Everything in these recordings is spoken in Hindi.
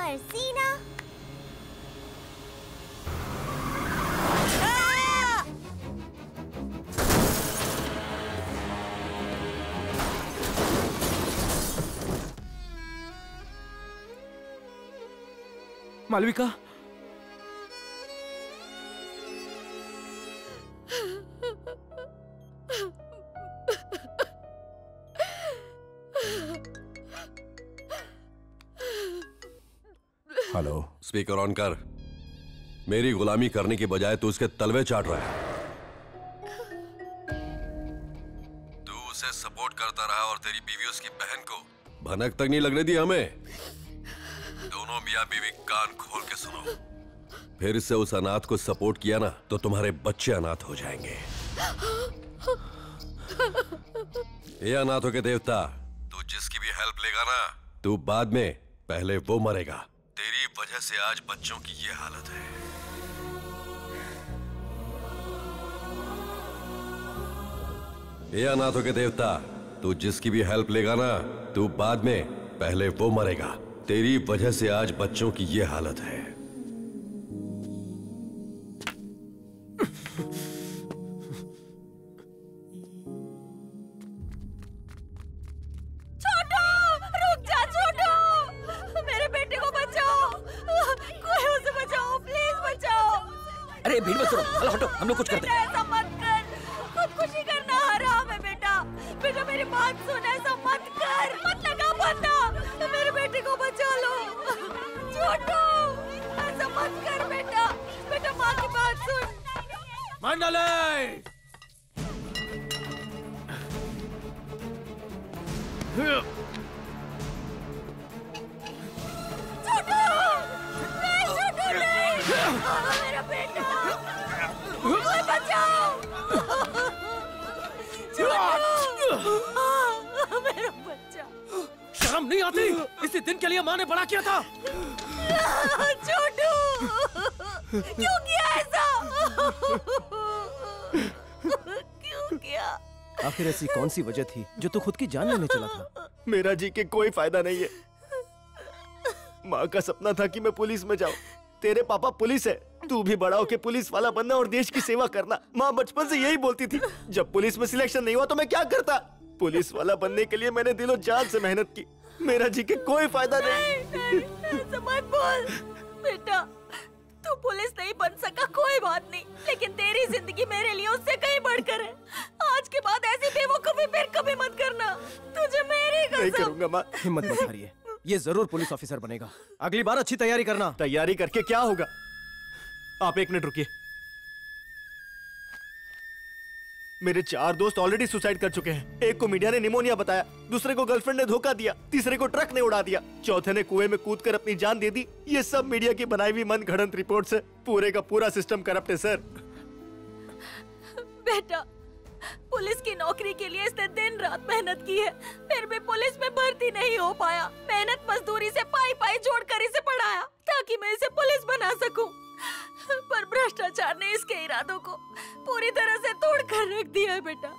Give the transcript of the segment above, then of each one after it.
और सीना। मालविका, हेलो, स्पीकर ऑन कर। मेरी गुलामी करने की बजाय तू उसके तलवे चाट रहा है। तू उसे सपोर्ट करता रहा और तेरी बीवी उसकी बहन को भनक तक नहीं लगने दी हमें। दोनों मियां बीवी कान खोल के सुनो, फिर से उस अनाथ को सपोर्ट किया ना तो तुम्हारे बच्चे अनाथ हो जाएंगे। ये अनाथों के देवता, तू जिसकी भी हेल्प लेगा ना, तू बाद में पहले वो मरेगा। तेरी वजह से आज बच्चों की ये हालत है। ये अनाथों के देवता, तू जिसकी भी हेल्प लेगा ना, तू बाद में पहले वो मरेगा। तेरी वजह से आज बच्चों की ये हालत है। भीड़ में सुनो, हटो, हम लोग कुछ करते हैं। ऐसा मत कर, खुदकुशी करना हराम है बेटा। बेटा मेरी बात सुन, ऐसा मत कर, मत लगा बंदा, मेरे बेटे को बचा लो। छोटू, ऐसा मत कर बेटा, बेटा माँ की बात सुन। मंडले, छोटू, नहीं छोटू नहीं, मेरा बेटा, कोई बचाओ। छोटू, मेरा बच्चा। शर्म नहीं आती? इसी दिन के लिए माँ ने बड़ा किया था। छोटू, क्यों किया ऐसा? क्यों किया? आखिर ऐसी कौन सी वजह थी जो तू खुद की जान लेने चला था? मेरा जी के कोई फायदा नहीं है। माँ का सपना था कि मैं पुलिस में जाऊं। तेरे पापा पुलिस है, तू भी बड़ा होके पुलिस वाला बनना और देश की सेवा करना। माँ बचपन से यही बोलती थी। जब पुलिस में सिलेक्शन नहीं हुआ तो मैं क्या करता? पुलिस वाला बनने के लिए मैंने दिलो जान से मेहनत की। मेरा जी के कोई फायदा नहीं। ऐसा मत बोल बेटा, तू पुलिस नहीं बन सका कोई बात नहीं, लेकिन तेरी जिंदगी मेरे लिए उससे कहीं बढ़कर है। आज के बाद ऐसी बेवकूफी फिर कभी मत करना, तुझे मेरी कसम। नहीं करूंगा माँ। हिम्मत मत हारिए, ये जरूर पुलिस ऑफिसर बनेगा। अगली बार अच्छी तैयारी करना। तैयारी करके क्या होगा? आप एक मिनट रुकिए। मेरे 4 दोस्त ऑलरेडी सुसाइड कर चुके हैं। एक को मीडिया ने निमोनिया बताया, दूसरे को गर्लफ्रेंड ने धोखा दिया, तीसरे को ट्रक ने उड़ा दिया, चौथे ने कुएं में कूदकर अपनी जान दे दी। ये सब मीडिया की बनाई हुई मनगढ़ंत रिपोर्ट से पूरे का पूरा सिस्टम करप्ट है सर। बेटा, पुलिस की नौकरी के लिए इसने दिन रात मेहनत की है, फिर भी पुलिस में भर्ती नहीं हो पाया। मेहनत मजदूरी से पाई पाई जोड़कर इसे पढ़ाया ताकि मैं इसे पुलिस बना सकूं, पर भ्रष्टाचार ने इसके इरादों को पूरी तरह से तोड़ कर रख दिया है बेटा।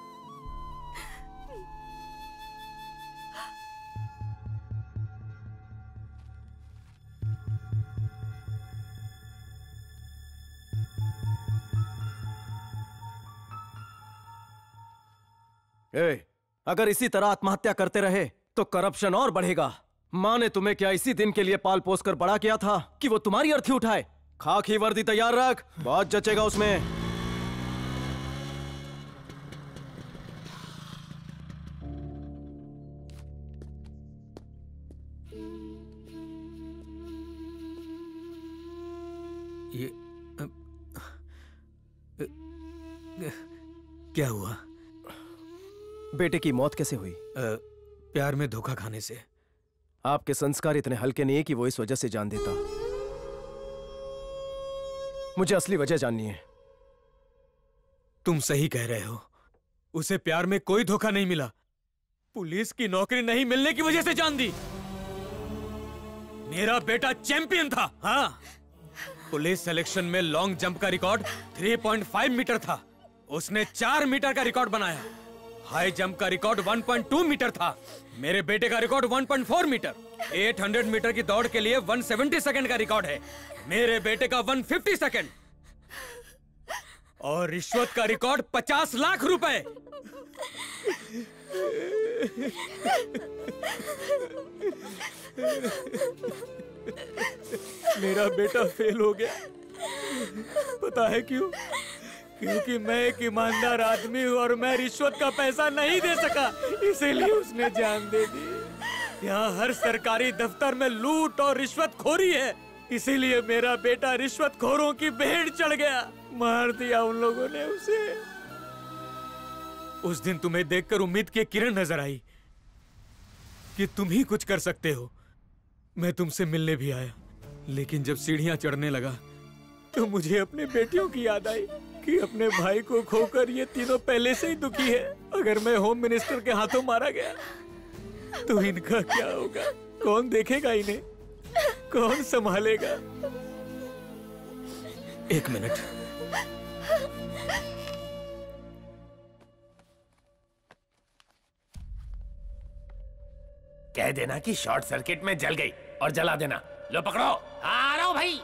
अगर इसी तरह आत्महत्या करते रहे तो करप्शन और बढ़ेगा। माँ ने तुम्हें क्या इसी दिन के लिए पाल पोस कर बड़ा किया था कि वो तुम्हारी अर्थी उठाए? खाकी वर्दी तैयार रख, बहुत जचेगा उसमें। ये क्या हुआ? बेटे की मौत कैसे हुई? प्यार में धोखा खाने से। आपके संस्कार इतने हल्के नहीं है कि वो इस वजह से जान देता। मुझे असली वजह जाननी है। तुम सही कह रहे हो, उसे प्यार में कोई धोखा नहीं मिला, पुलिस की नौकरी नहीं मिलने की वजह से जान दी। मेरा बेटा चैंपियन था। हाँ, पुलिस सिलेक्शन में लॉन्ग जंप का रिकॉर्ड 3.5 मीटर था, उसने 4 मीटर का रिकॉर्ड बनाया। हाई जंप का रिकॉर्ड 1.2 मीटर था, मेरे बेटे का रिकॉर्ड 1.4 मीटर। 800 मीटर की दौड़ के लिए 170 सेकंड का रिकॉर्ड है, मेरे बेटे का 150 सेकंड। और रिश्वत का रिकॉर्ड 50 लाख रुपए। मेरा बेटा फेल हो गया, पता है क्यों? क्योंकि मैं एक ईमानदार आदमी हूँ और मैं रिश्वत का पैसा नहीं दे सका, इसीलिए उसने जान दे दी। यहाँ हर सरकारी दफ्तर में लूट और रिश्वतखोरी है, इसीलिए मेरा बेटा रिश्वतखोरों की भेड़ चढ़ गया, मार दिया उन लोगों ने उसे। उस दिन तुम्हें देखकर उम्मीद की किरण नजर आई कि तुम ही कुछ कर सकते हो। मैं तुमसे मिलने भी आया, लेकिन जब सीढ़ियां चढ़ने लगा तो मुझे अपने बेटियों की याद आई कि अपने भाई को खोकर ये तीनों पहले से ही दुखी है। अगर मैं होम मिनिस्टर के हाथों मारा गया तो इनका क्या होगा? कौन देखेगा इन्हें? कौन संभालेगा? एक मिनट। कह देना कि शॉर्ट सर्किट में जल गई और जला देना। लो पकड़ो, आ रहा हूं भाई।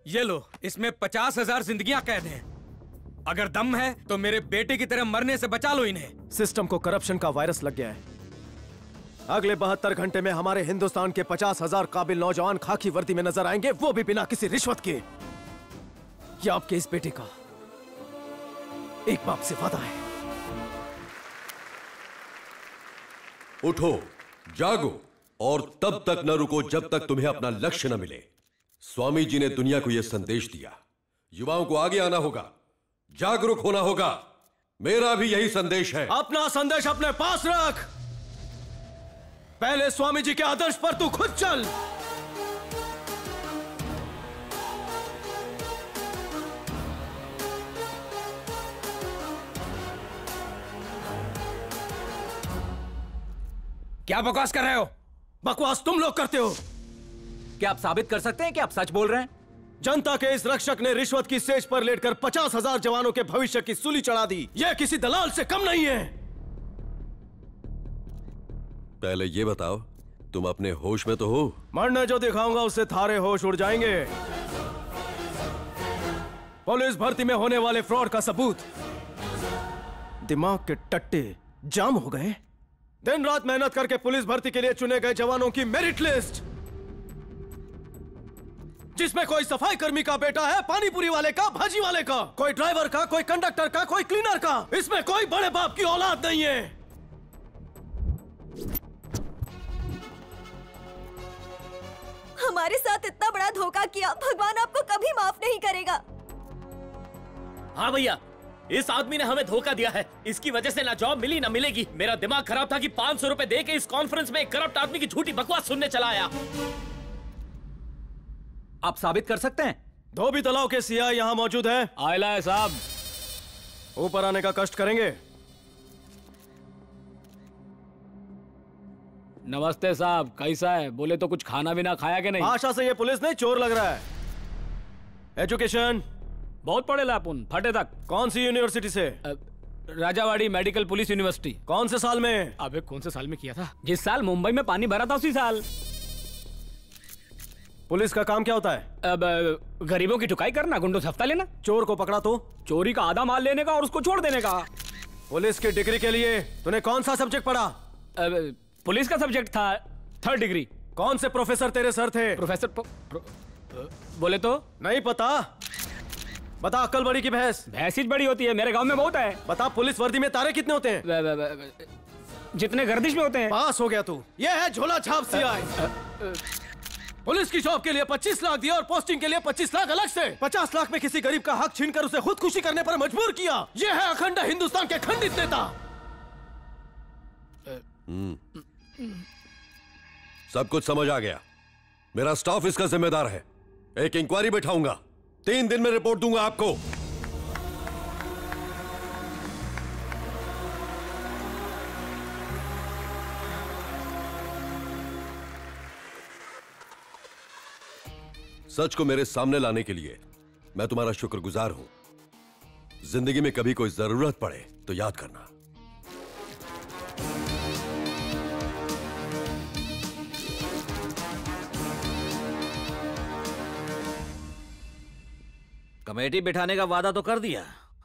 ये लो, इसमें 50,000 जिंदगियां कैद हैं। अगर दम है तो मेरे बेटे की तरह मरने से बचा लो इन्हें। सिस्टम को करप्शन का वायरस लग गया है। अगले 72 घंटे में हमारे हिंदुस्तान के 50,000 काबिल नौजवान खाकी वर्दी में नजर आएंगे, वो भी बिना किसी रिश्वत के। यह आपके इस बेटे का एक बाप से वादा है। उठो, जागो और तब तक न रुको जब तक तुम्हें अपना लक्ष्य न मिले। स्वामी जी ने दुनिया को यह संदेश दिया, युवाओं को आगे आना होगा, जागरूक होना होगा। मेरा भी यही संदेश है। अपना संदेश अपने पास रख। पहले स्वामी जी के आदर्श पर तू खुद चल। क्या बकवास कर रहे हो? बकवास तुम लोग करते हो। क्या आप साबित कर सकते हैं कि आप सच बोल रहे हैं? जनता के इस रक्षक ने रिश्वत की सेज पर लेटकर 50,000 जवानों के भविष्य की सूली चढ़ा दी। यह किसी दलाल से कम नहीं है। पहले ये बताओ, तुम अपने होश में तो हो? मरने जो दिखाऊंगा उससे थारे होश उड़ जाएंगे। पुलिस भर्ती में होने वाले फ्रॉड का सबूत। दिमाग के टट्टे जाम हो गए। दिन रात मेहनत करके पुलिस भर्ती के लिए चुने गए जवानों की मेरिट लिस्ट, जिसमें कोई सफाई कर्मी का बेटा है, पानी पूरी वाले का, भाजी वाले का, कोई ड्राइवर का, कोई कंडक्टर का, कोई क्लीनर का। इसमें कोई बड़े बाप की औलाद नहीं है। हमारे साथ इतना बड़ा धोखा किया, भगवान आपको कभी माफ नहीं करेगा। हाँ भैया, इस आदमी ने हमें धोखा दिया है। इसकी वजह से ना जॉब मिली ना मिलेगी। मेरा दिमाग खराब था कि 500 रुपए दे के इस कॉन्फ्रेंस में एक करप्ट आदमी की झूठी बकवास सुनने चला आया। आप साबित कर सकते हैं? धोबी तालाब के सीआई यहाँ मौजूद है। आयला है साहब। ऊपर आने का कष्ट करेंगे। नमस्ते साहब, कैसा है? बोले तो कुछ खाना भी ना खाया कि नहीं? आशा से ये पुलिस नहीं चोर लग रहा है। एजुकेशन बहुत पढ़े लापुन, फटे तक। कौन सी यूनिवर्सिटी से? Rajawadi medical police university. कौन से साल में? अबे कौन से साल में किया था? जिस साल मुंबई में पानी भरा था उसी साल। पुलिस का काम क्या होता है? अब गरीबों की ठुकाई करना, गुंडों से हफ्ता लेना। चोर को पकड़ा तो? चोरी का आधा माल लेने का और उसको छोड़ देने का। पुलिस की डिग्री के लिए तूने कौन सा सब्जेक्ट पढ़ा? पुलिस का सब्जेक्ट था 3rd डिग्री। कौन से प्रोफेसर तेरे सर थे? प्रोफेसर बोले तो नहीं पता। बता, अक्ल बड़ी की भैंस? भैंस ही बड़ी होती है, मेरे गांव में बहुत है। बता, पुलिस वर्दी में तारे कितने होते हैं? जितने गर्दिश में होते हैं। पास हो गया तू। ये है झोला छाप सीआई। पुलिस की जॉब के लिए 25 लाख दिया और पोस्टिंग के लिए 25 लाख अलग से। 50 लाख में किसी गरीब का हक छीनकर उसे खुदकुशी करने पर मजबूर किया। ये है अखंड हिंदुस्तान के खंडित नेता। सब कुछ समझ आ गया। मेरा स्टाफ इसका जिम्मेदार है। एक इंक्वायरी बैठाऊंगा, 3 दिन में रिपोर्ट दूंगा आपको। सच को मेरे सामने लाने के लिए मैं तुम्हारा शुक्रगुजार हूं। जिंदगी में कभी कोई जरूरत पड़े तो याद करना। कमेटी बिठाने का वादा तो कर दिया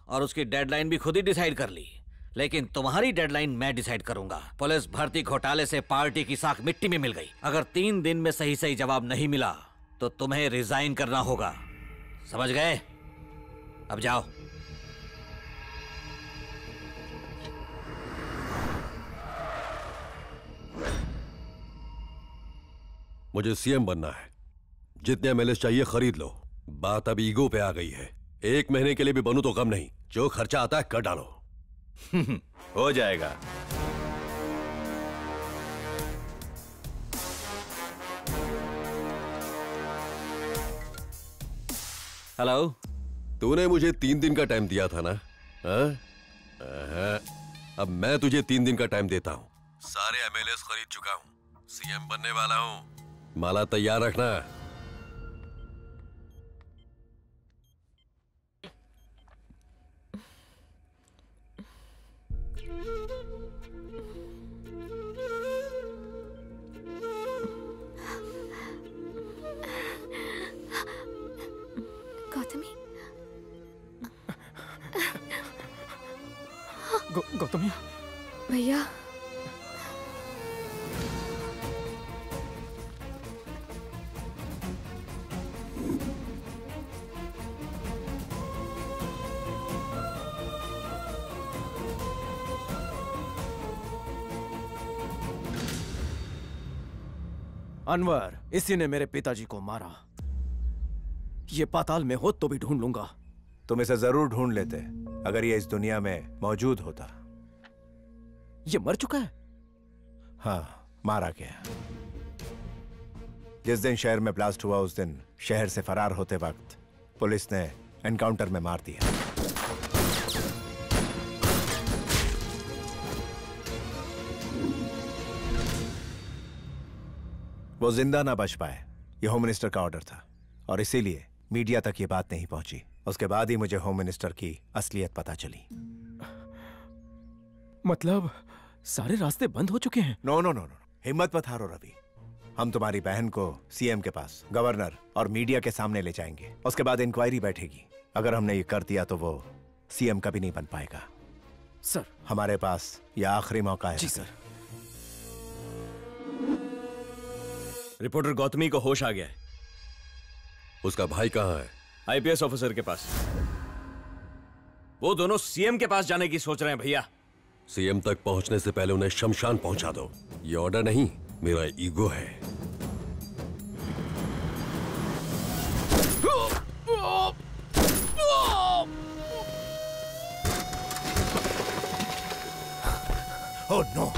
और उसकी डेडलाइन भी खुद ही डिसाइड कर ली, लेकिन तुम्हारी डेडलाइन मैं डिसाइड करूंगा। पुलिस भर्ती घोटाले से पार्टी की साख मिट्टी में मिल गई। अगर 3 दिन में सही सही जवाब नहीं मिला तो तुम्हें रिजाइन करना होगा, समझ गए? अब जाओ। मुझे सीएम बनना है, जितने एमएलए चाहिए खरीद लो। बात अब ईगो पे आ गई है। 1 महीने के लिए भी बनूं तो कम नहीं, जो खर्चा आता है कर डालो। हो जाएगा। हेलो, तूने मुझे 3 दिन का टाइम दिया था ना? अब मैं तुझे 3 दिन का टाइम देता हूं। सारे एमएलए खरीद चुका हूं, सीएम बनने वाला हूं। माला तैयार रखना। गौतमी, गौतमी भैया, अनवर, इसी ने मेरे पिताजी को मारा। ये पाताल में हो तो भी ढूंढ लूंगा। तुम इसे जरूर ढूंढ लेते अगर ये इस दुनिया में मौजूद होता। ये मर चुका है? हाँ, मारा गया। जिस दिन शहर में ब्लास्ट हुआ उस दिन शहर से फरार होते वक्त पुलिस ने एनकाउंटर में मार दिया। वो जिंदा ना बच पाए, ये होम मिनिस्टर का ऑर्डर था और इसीलिए मीडिया तक ये बात नहीं पहुंची। उसके बाद ही मुझे होम मिनिस्टर की असलियत पता चली। मतलब सारे रास्ते बंद हो चुके हैं? नो नो नो नो, हिम्मत मत हारो रवि। हम तुम्हारी बहन को सीएम के पास, गवर्नर और मीडिया के सामने ले जाएंगे। उसके बाद इंक्वायरी बैठेगी। अगर हमने ये कर दिया तो वो सीएम कभी नहीं बन पाएगा। सर, हमारे पास ये आखिरी मौका है। जी सर। रिपोर्टर गौतमी को होश आ गया है। उसका भाई कहाँ है? आईपीएस ऑफिसर के पास। वो दोनों सीएम के पास जाने की सोच रहे हैं भैया। सीएम तक पहुंचने से पहले उन्हें शमशान पहुंचा दो। ये ऑर्डर नहीं, मेरा ईगो है। Oh no!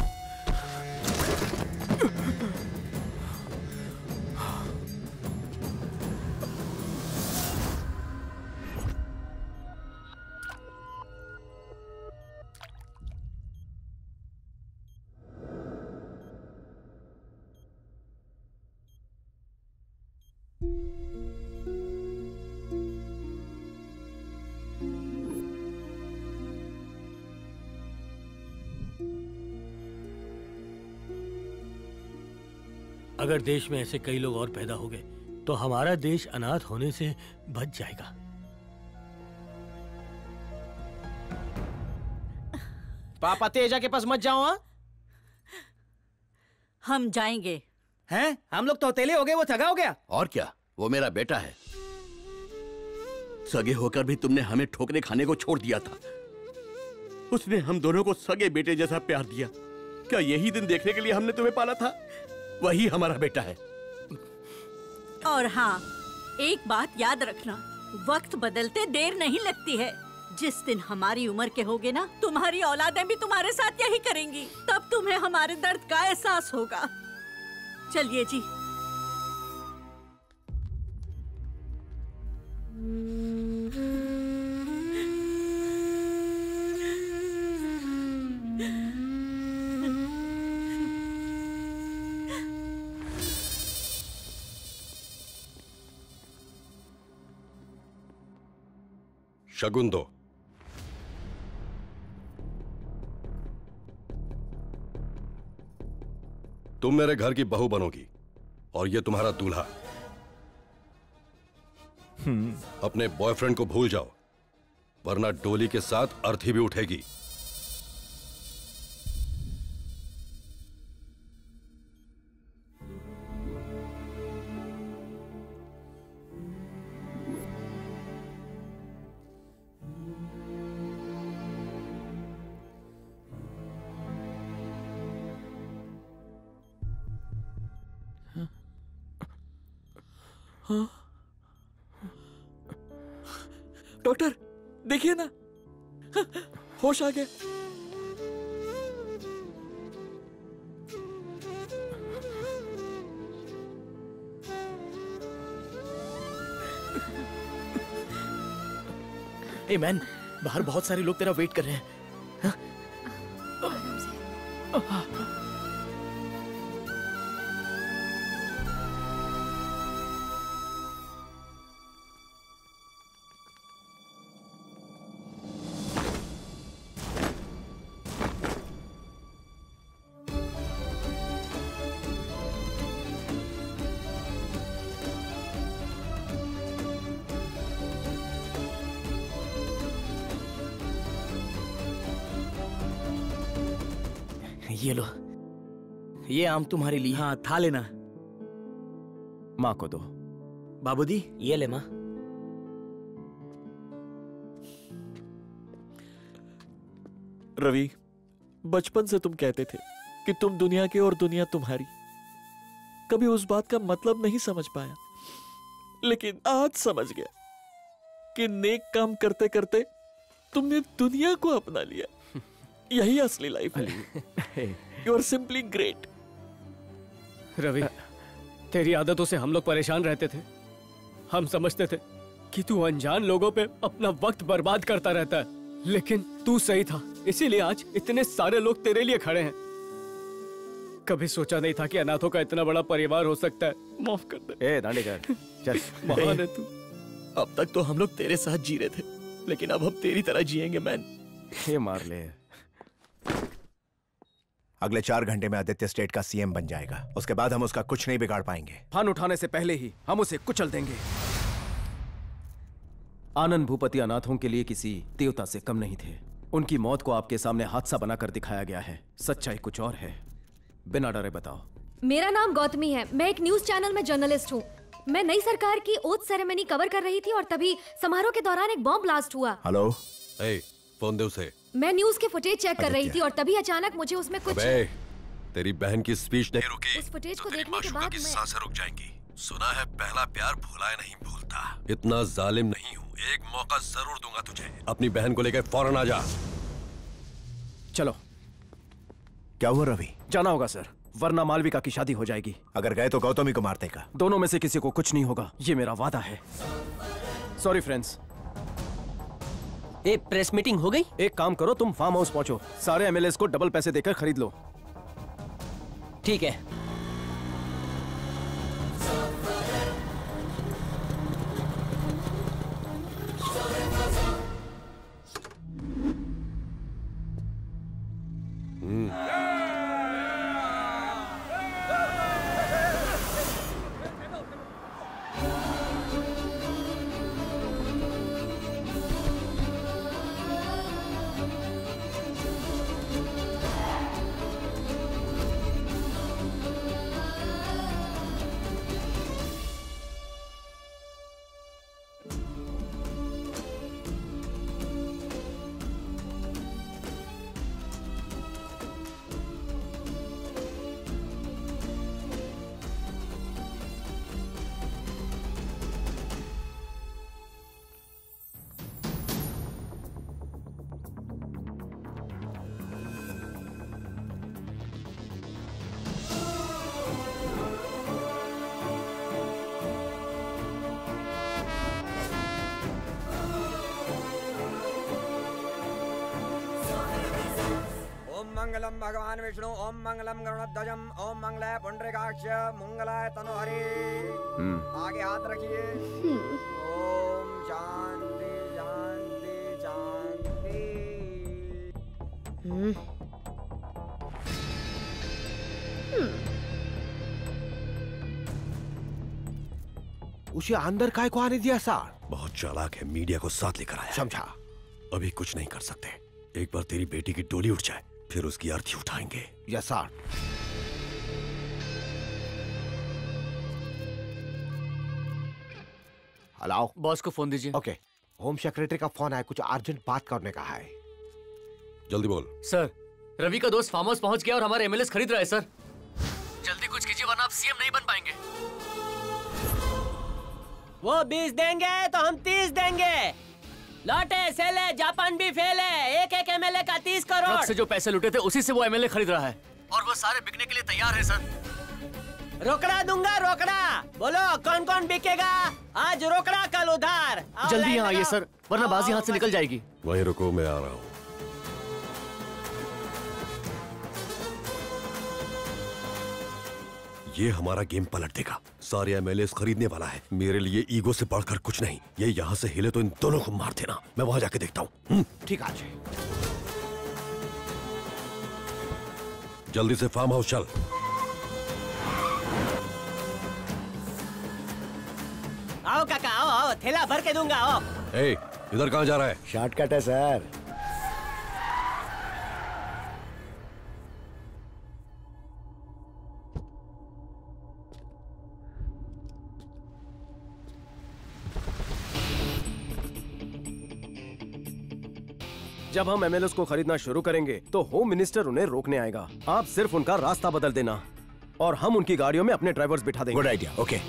अगर देश में ऐसे कई लोग और पैदा हो गए तो हमारा देश अनाथ होने से बच जाएगा। पापा तेजा के पास मत जाओ। हाँ, हम जाएंगे। हैं? हम लोग तो हथेली हो गए, वो ठगा हो गया। और क्या, वो मेरा बेटा है। सगे होकर भी तुमने हमें ठोकरे खाने को छोड़ दिया था। उसने हम दोनों को सगे बेटे जैसा प्यार दिया। क्या यही दिन देखने के लिए हमने तुम्हें पाला था? वही हमारा बेटा है। और हाँ, एक बात याद रखना, वक्त बदलते देर नहीं लगती है। जिस दिन हमारी उम्र के होगे ना, तुम्हारी औलादें भी तुम्हारे साथ यही करेंगी। तब तुम्हें हमारे दर्द का एहसास होगा। चलिए जी। शगुन दो। तुम मेरे घर की बहू बनोगी और ये तुम्हारा दूल्हा। अपने बॉयफ्रेंड को भूल जाओ, वरना डोली के साथ अर्थी भी उठेगी। डॉक्टर देखिए ना, होश आ गया। ए मैन, बाहर बहुत सारे लोग तेरा वेट कर रहे हैं। ये लो, ये आम तुम्हारे लिए। हाँ, था लेना। माँ को दो। बाबूजी, ये ले माँ। रवि, बचपन से तुम कहते थे कि तुम दुनिया के और दुनिया तुम्हारी। कभी उस बात का मतलब नहीं समझ पाया, लेकिन आज समझ गया कि नेक काम करते करते तुमने दुनिया को अपना लिया। यही असली लाइफ है। You are simply great. Ravi, तेरी आदतों से हम लोग परेशान रहते थे। हम समझते थे कि तू अनजान लोगों पे अपना वक्त बर्बाद करता रहता है, लेकिन तू सही था, इसीलिए आज इतने सारे लोग तेरे लिए खड़े हैं। कभी सोचा नहीं था कि अनाथों का इतना बड़ा परिवार हो सकता है। माफ कर दे। दांडेकर, चल। महान है तू। अब तक तो हम लोग तेरे साथ जी रहे थे, लेकिन अब हम तेरी तरह जिएंगे मैन। ये मार ले। अगले 4 घंटे में आदित्य स्टेट का सीएम बन जाएगा। उसके बाद हम उसका कुछ नहीं बिगाड़ पाएंगे। फन उठाने से पहले ही हम उसे कुचल देंगे। आनंद भूपति अनाथों के लिए किसी देवता से कम नहीं थे। उनकी मौत को आपके सामने हादसा बनाकर दिखाया गया है। सच्चाई कुछ और है। बिना डरे बताओ। मेरा नाम गौतमी है। मैं एक न्यूज चैनल में जर्नलिस्ट हूँ। मैं नई सरकार की ओथ सेरेमनी कवर कर रही थी और तभी समारोह के दौरान एक बॉम्ब ब्लास्ट हुआ। हेलो, फोन दे उसे। मैं न्यूज के फुटेज चेक कर रही थी और तभी अचानक मुझे उसमें कुछ। तेरी बहन की स्पीच नहीं रुकी उस फुटेज को तो देखने के बाद की सांसें रुक जाएंगी। सुना है पहला प्यार भुलाए नहीं भूलता। इतना जालिम नहीं हूँ, एक मौका जरूर दूंगा तुझे। अपनी बहन को लेकर फौरन आ जा। चलो। क्या हुआ रवि? जाना होगा सर, वरना मालविका की शादी हो जाएगी। अगर गए तो गौतमी को मार देगा। दोनों में से किसी को कुछ नहीं होगा, ये मेरा वादा है। Sorry friends. एक प्रेस मीटिंग हो गई। एक काम करो, तुम फार्म हाउस पहुंचो, सारे एमएलएस को डबल पैसे देकर खरीद लो। ठीक है। मंगलम भगवान विष्णु। ओम मंगलम गरुड़ध्वजम। ओम मंगलाय पुंडरीकाक्ष मंगलाय तनोहरि। आगे हाथ रखिए। ओम शांति शांति शांति। उसे अंदर काय को आने दिया सर? बहुत चालाक है, मीडिया को साथ लेकर आया। समझा। अभी कुछ नहीं कर सकते। एक बार तेरी बेटी की डोली उठ जाए, फिर उसकी अर्थी उठाएंगे। Yes sir. हेलो, बॉस को फोन दीजिए। ओके। होम सेक्रेटरी का फोन है, कुछ अर्जेंट बात करने का है। जल्दी बोल। सर, रवि का दोस्त फार्म हाउस पहुंच गया और हमारे एमएलए खरीद रहा है सर। जल्दी कुछ कीजिए वरना आप सीएम नहीं बन पाएंगे। वो 20 देंगे तो हम 30 देंगे। लौटे सेले जापान भी फेल है। एक एमएलए का 30 करोड़। ट्रक से जो पैसे लुटे थे उसी से वो एमएलए खरीद रहा है और वो सारे बिकने के लिए तैयार है सर। रोकड़ा दूंगा, रोकड़ा। बोलो कौन कौन बिकेगा? आज रोकड़ा कल उधार। जल्दी यहाँ आइए सर, वरना बाजी हाथ से निकल जाएगी। वहीं रुको, मैं आ रहा हूँ। ये हमारा गेम पलट देगा। सारे एमएलए खरीदने वाला है। मेरे लिए ईगो से बढ़कर कुछ नहीं। ये यहाँ से हिले तो इन दोनों को मार देना। मैं वहां जाके देखता हूँ। ठीक है जी। जल्दी से फार्म हाउस चल। आओ काका, आओ आओ, थैला भर के दूंगा। आओ। ए, इधर कहाँ जा रहा है? शॉर्टकट है सर। जब हम एमएलएस को खरीदना शुरू करेंगे तो होम मिनिस्टर उन्हें रोकने आएगा। आप सिर्फ उनका रास्ता बदल देना और हम उनकी गाड़ियों में अपने ड्राइवर्स बिठा देंगे। Good idea. ओके।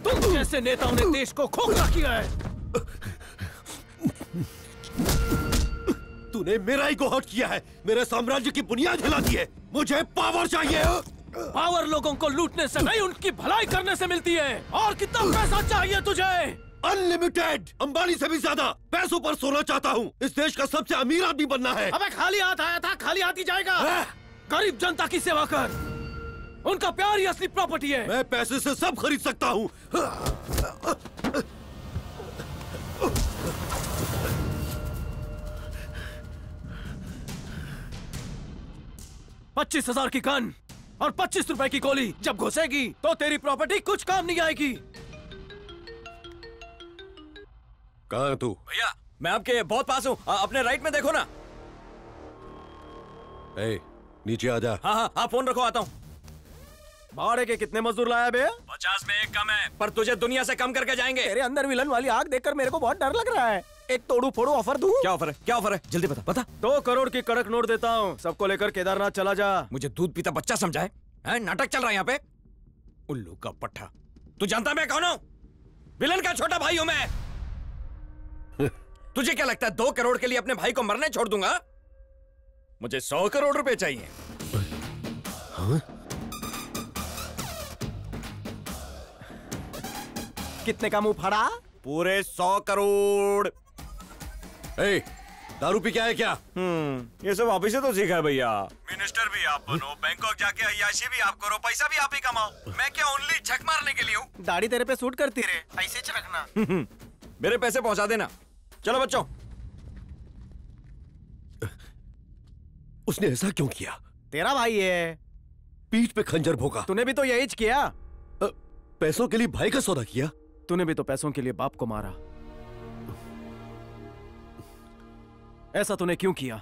तुम जैसे नेताओं ने देश को खोखला किया है। तूने मेरा ही को हर्ट किया है। मेरे साम्राज्य की बुनियाद हिला दी है। मुझे पावर चाहिए। पावर लोगों को लूटने से नहीं, उनकी भलाई करने से मिलती है। और कितना पैसा चाहिए तुझे? अनलिमिटेड। अंबानी से भी ज्यादा पैसों पर सोना चाहता हूँ। इस देश का सबसे अमीर आदमी बनना है। अबे खाली हाथ आया था, खाली हाथ ही जाएगा। गरीब जनता की सेवा कर। उनका प्यार ही असली प्रॉपर्टी है। मैं पैसे से सब खरीद सकता हूँ। 25,000 की गन और 25 रुपए की गोली जब घुसेगी तो तेरी प्रॉपर्टी कुछ काम नहीं आएगी। कहाँ है तू? भैया मैं आपके बहुत पास हूँ। अपने राइट में देखो ना। ए, नीचे आ जा। हाँ हाँ आप फोन रखो, आता हूँ। भाड़े के कितने मजदूर लाया बे? 50 में एक कम है, पर तुझे दुनिया से कम करके जाएंगे। तेरे अंदर विलन वाली आग देखकर मेरे को बहुत डर लग रहा है। एक तोड़ू फोड़ू ऑफर दूं? क्या ऑफर है? क्या ऑफर है? जल्दी बता बता। 2 करोड़ की कड़क नोट देता हूँ। सबको लेकर केदारनाथ चला जा। मुझे दूध पीता बच्चा समझाए? नाटक चल रहा है यहाँ पे। उल्लू का पट्टा। तू जानता मैं कौन हूँ? विलन का छोटा भाई हूँ मैं। तुझे क्या लगता है 2 करोड़ के लिए अपने भाई को मरने छोड़ दूंगा? मुझे 100 करोड़ रुपए चाहिए। हाँ? कितने का मुंह फड़ा? पूरे 100 करोड़। ए, दारू पी के आए क्या? ये सब आप ही से तो सीखा है भैया। मिनिस्टर भी आप बनो, बैंकॉक जाके अय्याशी भी आप करो, पैसा भी आप ही कमाओ। मैं क्या ओनली झक मारने के लिए हूँ? दाढ़ी तेरे पे सूट करती रे, ऐसे च रखना। मेरे पैसे पहुंचा देना। चलो बच्चों। उसने ऐसा क्यों किया? तेरा भाई है। पीठ पे खंजर भोंका। तूने भी तो यही किया। पैसों के लिए भाई का सौदा किया। तूने भी तो पैसों के लिए बाप को मारा। ऐसा तूने क्यों किया?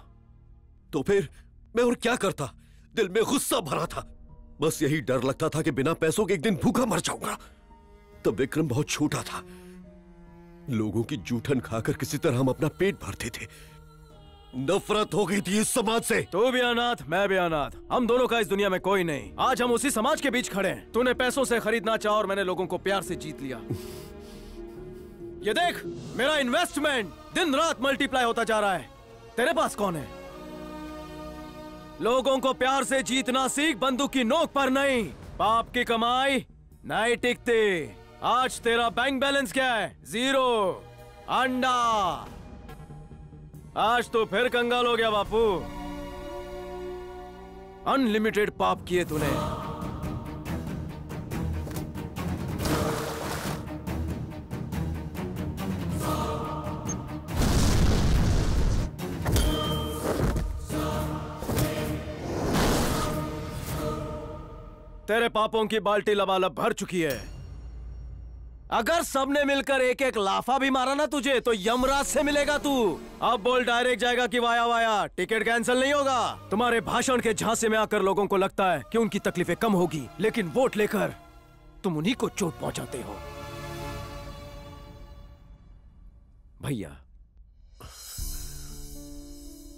तो फिर मैं और क्या करता? दिल में गुस्सा भरा था। बस यही डर लगता था कि बिना पैसों के एक दिन भूखा मर जाऊंगा। तब विक्रम बहुत छोटा था। लोगों की जूठन खाकर किसी तरह हम अपना पेट भरते थे। नफरत हो गई थी इस समाज से। तू भी अनाथ, मैं भी अनाथ। हम दोनों का इस दुनिया में कोई नहीं। आज हम उसी समाज के बीच खड़े हैं। तूने पैसों से खरीदना चाहा और मैंने लोगों को प्यार से जीत लिया। ये देख, मेरा इन्वेस्टमेंट दिन रात मल्टीप्लाई होता जा रहा है। तेरे पास कौन है? लोगों को प्यार से जीतना सीख, बंदूक की नोक पर नहीं। पाप की कमाई नहीं टिकती। आज तेरा बैंक बैलेंस क्या है? 0 अंडा। आज तो फिर कंगाल हो गया बापू। अनलिमिटेड पाप किए तूने। तेरे पापों की बाल्टी लबालब भर चुकी है। अगर सबने मिलकर एक एक लाफा भी मारा ना तुझे, तो यमराज से मिलेगा तू। अब बोल, डायरेक्ट जाएगा कि वाया वाया? टिकट कैंसिल नहीं होगा। तुम्हारे भाषण के झांसे में आकर लोगों को लगता है कि उनकी तकलीफें कम होगी, लेकिन वोट लेकर तुम उन्हीं को चोट पहुंचाते हो। भैया,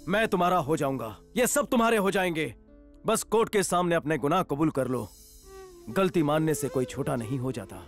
मैं तुम्हारा हो जाऊंगा, ये सब तुम्हारे हो जाएंगे। बस कोर्ट के सामने अपने गुनाह कबूल कर लो। गलती मानने से कोई छोटा नहीं हो जाता।